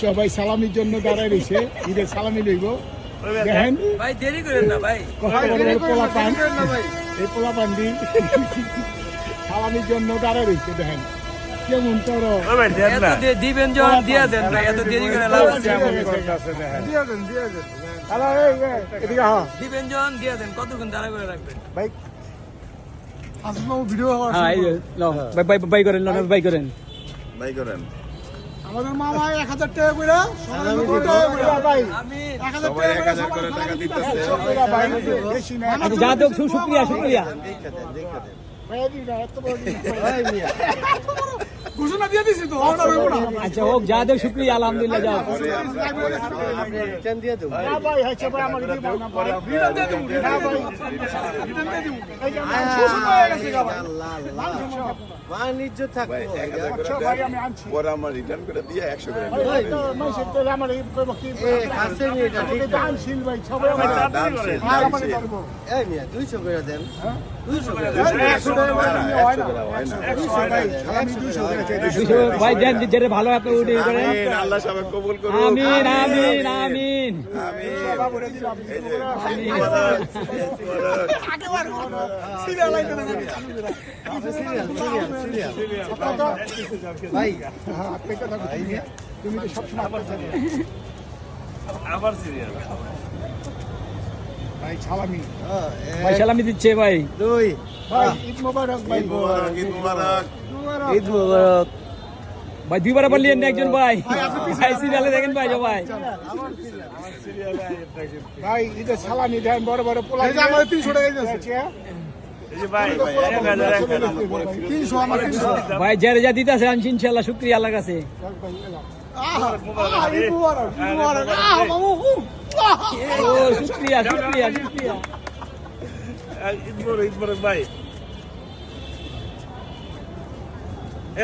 সবাই সালামির জন্য দাঁড়ায় রয়েছে, ঈদের সালামি লইব। দেখেন ভাই দেরি করেন না ভাই, পোলাপান এই পোলাপান দি সালামির জন্য দাঁড়ায় রয়েছে। দেখেন কেমন তোর দিবেন যখন দিয়া দেন ভাই, এত দেরি করে লাভ আছে। দিবেন যখন দিয়া দেন, কতক্ষণ দাঁড়া করে রাখবেন ভাই? ভিডিও বাই করেন, বাই করেন, বাই করেন। আমাদের মামা 1000 টাকা করে, ভাই আমি 1000 সবাই 1000 করে টাকা দিতেছে। যা দেখ, শুক্রিয়া শুক্রিয়া। ঘোষণা দিয়ে দিছি তো, আচ্ছা হোক, যা দেখ শুক্রিয়া, আলহামদুলিল্লাহ। যাও ভাই হচ্ছে ভাই আমাকে দিব না ভাই, রিটার্ন দিয়ে দিব না ভাই, রিটার্ন দিয়ে দিব। এই যে শোষণ হয়ে গেছে ভাই, বাণিজ্য থাকবে। ভাই আমি আনছি পরে আমার রিটার্ন করে দিয়ে 100 করে ভাই, তো মাইসে তো আমার এই কইব কি কাছে নিয়ে এটা ঠিক না। দানশীল ভাই, সবাই আমার দাম শেষ। আর আমাকে করব। এই মিয়া 200 করে দেন, 200 করে 100 টাকা হয় না, 100 ভাই, আমি 200 টাকা চাই। ভাই দেন, যেটা ভালো আপনি উঠে করেন। আমিন, আল্লাহ সবাই কবুল করুন। আমিন আমিন আমিন। বাবুরে দিলাম এই যে আগেবার সিরিয়াল আইতে না ভাই আপনি কথা বলছি, তুমি তো সবসময় আপনার জানো। আবার সিরিয়াল ভাই সালামি, ভাই সালামি দিচ্ছে ভাই। দুই ভাই ঈদ মোবারক ভাই, ঈদ মুবারক, ঈদ মুবারক। ঈদ মোবারক ভাই। দুইবার বললেন না একজন ভাই, ভাই সিরিয়ালে দেখেন ভাই সবাই। ভাই ঈদের সালামি দেন, বড় বড় পোলা আমাদের 300 টাকা দিয়েছে। এই যে ভাই 300 আমার 300 ভাই যারা যা দিতেছে আনছি ইনশাআল্লাহ, শুকরিয়া আল্লাহর কাছে। ঈদ মোবারক, ঈদ মোবারক। মামু ও শুকরিয়া শুকরিয়া শুকরিয়া। ঈদ মোবারক ভাই।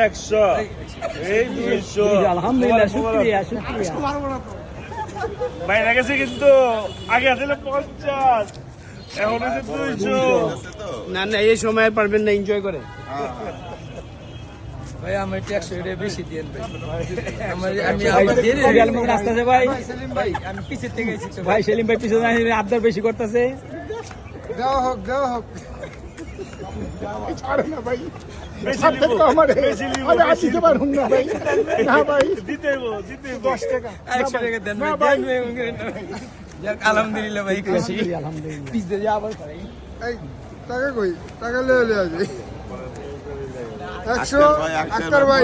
100 এই 200 আলহামদুলিল্লাহ, শুকরিয়া শুকরিয়া। ভাই গেছে কিন্তু আগে আসলে 50, এখন হচ্ছে 200। না না, এই সময় পারবেন না এনজয় করে। ভাই আমার ট্যাক্স রেটে বেশি দেন ভাই, আমি সিরিয়াল মধ্যে আসতেছে ভাই। ভাই আমি পিছের থেকে এসেছি তো ভাই সেলিম ভাই পিছনে আবদার বেশি করতেছে। দেওয়া হোক, দেওয়া হোক। ছাড়ে না ভাই, সব থেকে আমারে আমি আসতে পারুম না ভাই। না ভাই, জিতেইব 10 টাকা 100 টাকা দেন না ভাই, ভাই। যাক আলহামদুলিল্লাহ ভাই, খুশি। আলহামদুলিল্লাহ। পিছে যা আবার করে এই টাকা কই, টাকা লয়ে লয়ে যাই। 100 ভাই, আক্তার ভাই।